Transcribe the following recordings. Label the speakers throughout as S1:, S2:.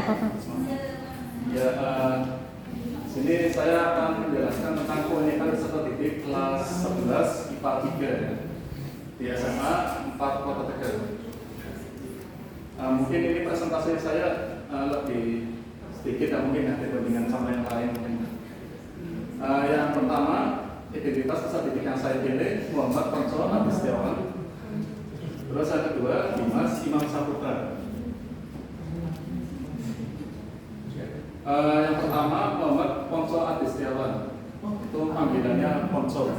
S1: Ya, sini saya akan menjelaskan tentang keunikan peserta didik kelas 11 IPA 3 ya, di SMA 4 Kota Tegal. Mungkin ini presentasinya saya lebih sedikit ya mungkin ya dibandingkan sama yang lain mungkin. Yang pertama, identitas peserta didik yang saya pilih Muhammad Ponco Adi Setiawan. Terus yang kedua, Dimas Imam Saputra. Yang pertama, Muhammad Ponco Adi Setiawan. Itu panggilannya Ponco.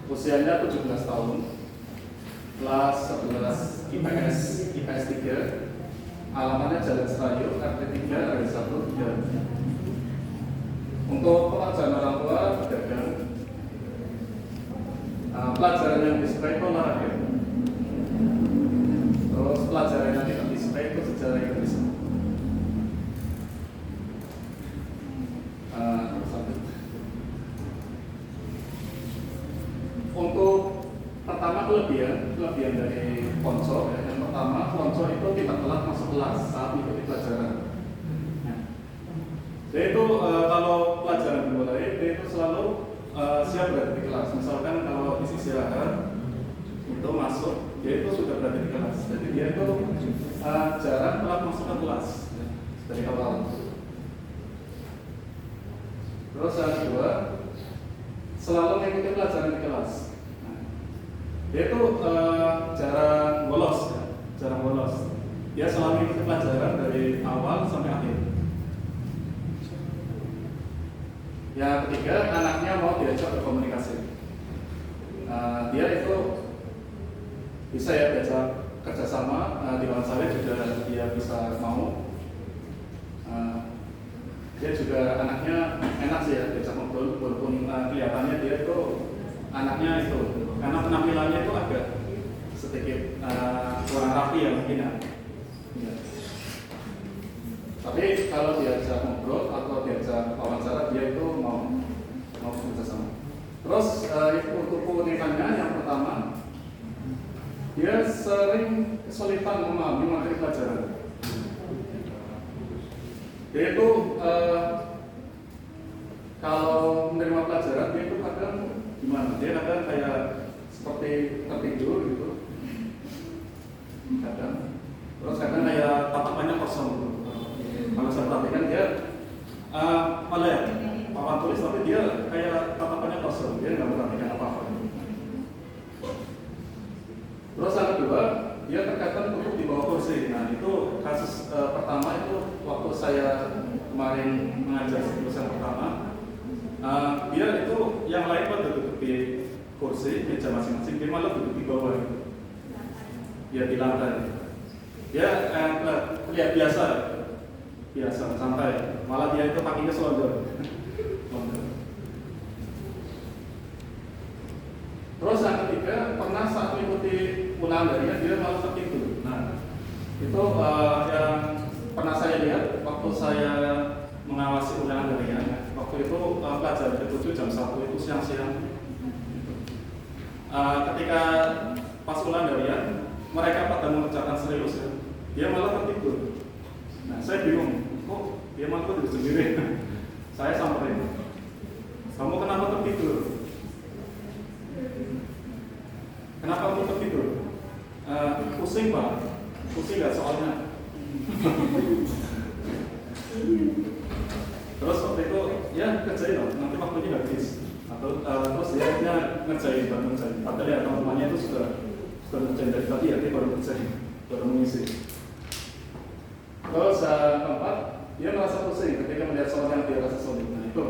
S1: Usianya 17 tahun. Kelas 11 IPS 3. Alamatnya Jalan Serayu, RT 3, RW 1, Jalan. Untuk pelajaran orang tua pedagang. Pelajaran yang disukai itu olahraga. Terus pelajaran yang tidak disukai itu sejarah Indonesia. Untuk pertama kelebihan dari Ponco ya. Yang pertama, Ponco itu tidak telat masuk kelas saat mengikuti pelajaran. Jadi itu kalau pelajaran dimulai, dia itu selalu siap berada di kelas. Misalkan kalau isi istirahat itu masuk, dia itu sudah berada di kelas. Jadi dia itu jarang telat masuk ke kelas ya, dari awal. Terus yang kedua, selalu mengikuti pelajaran di kelas. Dia itu jarang bolos ya, jarang bolos. Dia selalu mengikuti pelajaran dari awal sampai akhir. Yang ketiga, anaknya mau diajak berkomunikasi. Dia itu bisa ya diajak kerjasama, diwawancara juga dia bisa mau. Dia juga anaknya enak sih ya diajak ngobrol, walaupun kelihatannya dia itu anaknya itu karena penampilannya itu agak sedikit kurang rapi ya mungkin ya. Tapi kalau diajak ngobrol atau diajak wawancara dia itu mau kerjasama. Terus untuk keunikannya yang pertama, dia sering kesulitan memahami materi pelajaran. Dia itu kalau menerima pelajaran dia itu kadang gimana? Dia kadang kayak seperti tertidur gitu. Kadang. Terus kadang kayak tatapannya kosong gitu. Kalau saya perhatikan dia malah ya, papan tulis tapi dia kayak tatapannya kosong, dia nggak perhatikan apa-apa. Terus yang kedua, dia terkadang duduk di bawah kursi. Nah itu kasus pertama itu waktu saya kemarin mengajar siklus yang pertama, dia itu yang lain pada duduk di kursi meja masing-masing, dia malah duduk di bawah, dia di lantai. Dia lihat biasa santai, malah dia itu kakinya selonjor. Terus yang ketiga, pernah saat mengikuti ulangan harian dia malah tertidur. Nah itu yang pernah saya lihat waktu saya mengawasi ulangan harian. Waktu itu pelajaran ke-7 jam 1 itu siang-siang. Ketika pas ulangan harian mereka pada mengerjakan serius ya, dia malah tertidur. Nah, saya bingung, kok dia malah tidur sendiri? Saya samperin, kamu kenapa tertidur? Kenapa kamu tertidur? Pusing Pak, pusing nggak soalnya? Terus waktu itu, ya kerjain loh, nanti waktunya habis. Atau terus dia akhirnya ngerjain. Padahal ya teman-temannya itu sudah ngerjain dari tadi ya, dia baru ngerjain, baru mengisi. Terus keempat, dia merasa pusing ketika melihat soal yang dia rasa sulit. Nah itu,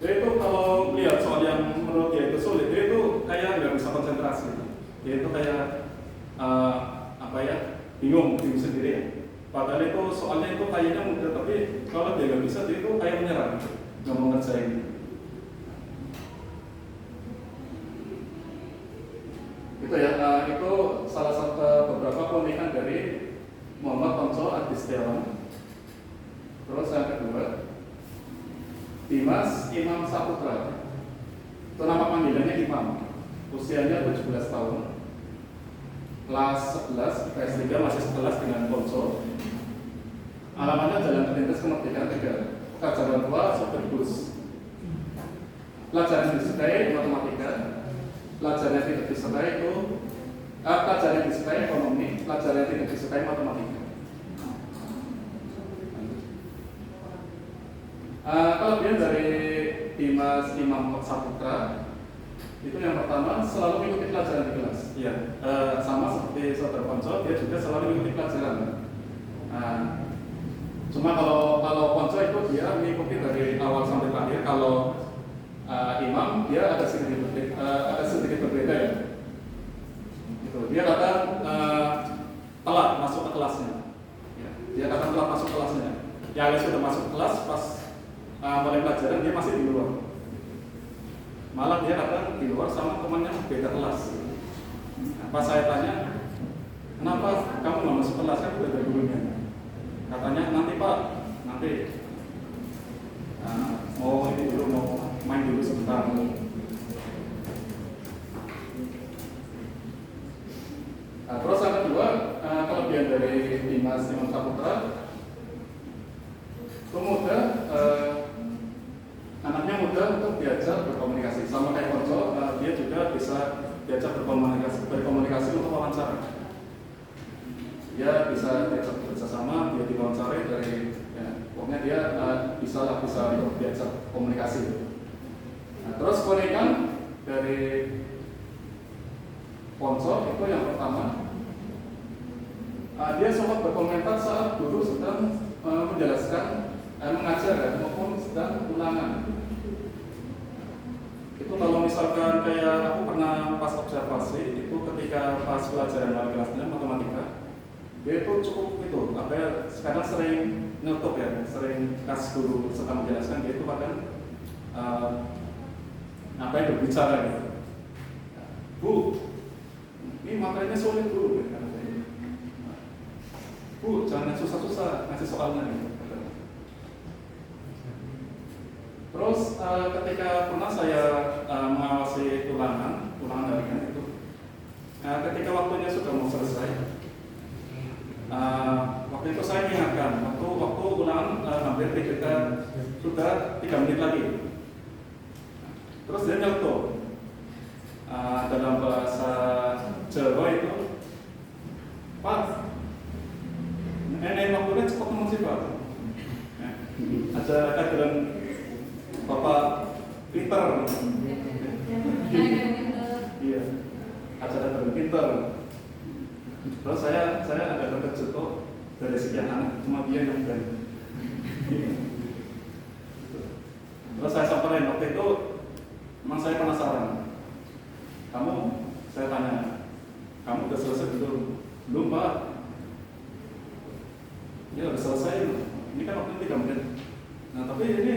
S1: dia itu kalau melihat soal yang menurut dia itu sulit, dia itu kayak nggak bisa konsentrasi. Dia itu kayak bingung sendiri ya. Padahal itu soalnya itu kayaknya mudah, tapi kalau dia nggak bisa, dia itu kayak menyerah, nggak mau ngerjain. Itu ya, itu salah satu beberapa keunikan dari Muhammad Ponco Adi Setiawan. Terus yang kedua, Dimas Imam Saputra. Itu nama panggilannya Imam. Usianya 17 tahun. Kelas 11 IPS 3 masih sekelas dengan Ponco. Ponco. Alamatnya Jalan Perintis Kemerdekaan 3, Pekajaran Tua, Sopir Bus. Pelajaran yang disukai matematika, pelajaran yang tidak disukai itu pelajaran yang disukai ekonomi, pelajaran yang tidak disukai matematika. Kelebihan dari Dimas Imam Saputra itu yang pertama selalu mengikuti pelajaran di kelas. Ya, sama seperti saudara Ponco, dia juga selalu mengikuti pelajaran. Cuma kalau Ponco itu dia mengikuti dari awal sampai akhir. Kalau Imam dia ada sedikit berbeda ya. Gitu. Dia kadang telat masuk ke kelasnya. Ya, dia kadang telat masuk kelasnya. Yang sudah masuk kelas pas mulai pelajaran dia masih di luar. Malah dia kadang di luar sama temannya beda kelas. Pas saya tanya, kenapa kamu nggak masuk kelas? Kan udah gurunya. Katanya nanti Pak, nanti mau ini dulu, mau main dulu sebentar. Terus yang kedua, kelebihan dari Dimas Imam Saputra itu mudah, anaknya mudah untuk diajak berkomunikasi. Sama kayak Ponco, dia juga bisa diajak berkomunikasi untuk wawancara. Dia bisa diajak bekerjasama, dia diwawancarai dari, ya, pokoknya dia bisa untuk diajak komunikasi. Terus keunikan dari Ponco itu yang pertama, dia sempat berkomentar saat guru sedang menjelaskan, mengajar maupun sedang ulangan. Itu kalau misalkan kayak aku pernah pas observasi itu ketika pas pelajaran wali kelasnya matematika, dia itu cukup itu sekarang sering ngetuk ya, sering pas guru sedang menjelaskan dia itu kadang berbicara gitu. Bu, ini materinya sulit Bu. Bu, jangan susah-susah ngasih soalnya gitu. Terus ketika pernah saya mengawasi ulangan harian itu, ketika waktunya sudah mau selesai, waktu itu saya mengingatkan waktu ulangan hampir sudah 3 menit lagi. Terus dia nyeletuk, dalam bahasa Jawa itu, Pak, waktunya cepat teman sih Pak. Ada kaderan Bapak pinter. Iya, acara pinter. Terus saya agak terkejut kok dari sekian anak cuma dia yang berani. Terus saya samperin waktu itu, memang saya penasaran. Saya tanya, kamu udah selesai belum? Belum Pak. Ya udah selesai. Ini kan waktu 3 menit. Nah tapi ini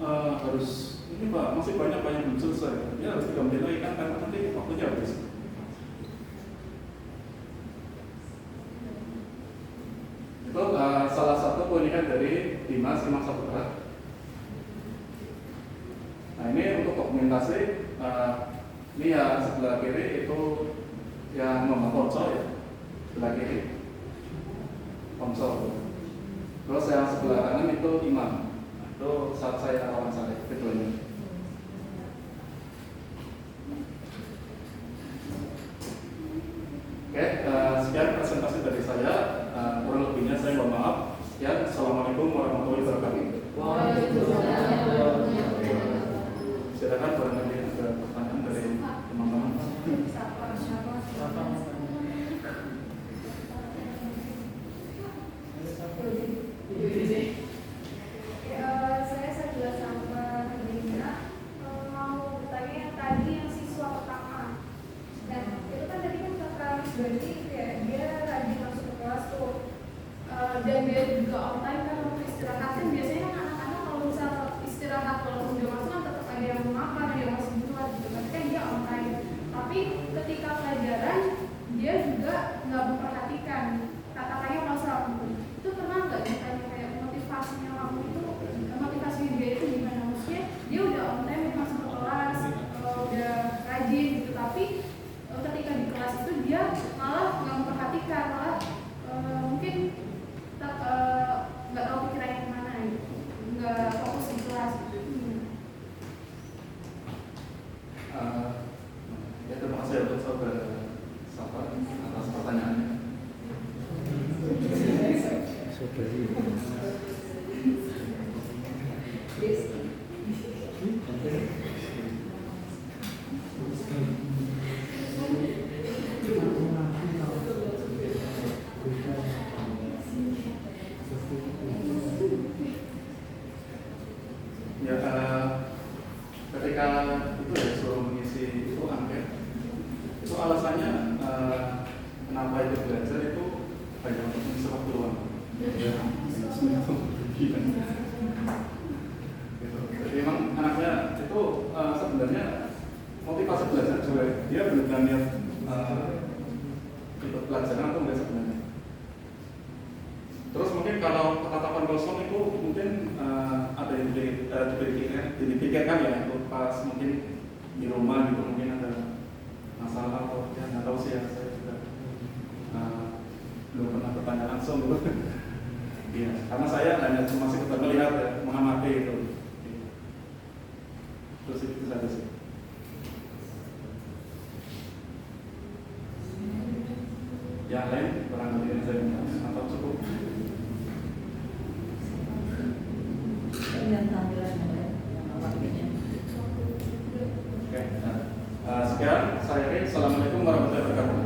S1: harus ini Pak, masih banyak belum selesai. Ya harus 3 menit lagi kan karena nanti waktunya habis. Itu salah satu keunikan dari Dimas Imam Saputra. Nah ini untuk dokumentasi, ini ya sebelah kiri itu yang nomor Ponco ya, sebelah kiri Ponco. Terus yang sebelah kanan itu Imam. Itu saat saya wawancara keduanya. Oke, sekian presentasi dari saya. Kurang lebihnya saya mohon maaf. Sekian, assalamualaikum warahmatullahi wabarakatuh. Silakan barangkali ada pertanyaan dari teman-teman.
S2: Saya sebelah sama Dina, mau bertanya tadi yang siswa pertama. Dan itu kan tadi kan kakak berarti kayak dia rajin masuk ke kelas tuh, dan dia juga on time kan waktu istirahat. Kan biasanya kan anak-anak kalau misal istirahat walaupun udah masuk kan tetap ada yang mau makan, ada yang masih buat gitu. Tapi kan dia on time. Tapi ketika pelajaran dia juga nggak memperhatikan kata-katanya masalah itu. Pernah nggak ditanya kayak motivasinya kamu itu, motivasi dia itu gimana? Maksudnya dia udah on time masuk ke kelas, udah rajin gitu, tapi ketika di kelas itu dia malah nggak memperhatikan, malah mungkin
S1: Ya, sebenarnya itu gitu. Jadi memang anaknya itu sebenarnya motivasi belajar juga, dia benar-benar niat ikut pelajaran atau enggak sebenarnya. Terus mungkin kalau tatapan kosong itu mungkin ada yang dipikirkan ya, untuk pas mungkin di rumah gitu mungkin ada masalah atau ya nggak tahu sih ya, saya juga belum pernah bertanya langsung gitu. Iya, karena saya hanya cuma sekedar melihat ya, mengamati itu. Terus itu saja sih. Yang lain barangkali yang saya minta atau cukup.
S3: Yang tampilan yang awalnya.
S1: Oke, sekian saya Rin. Assalamualaikum warahmatullahi wabarakatuh.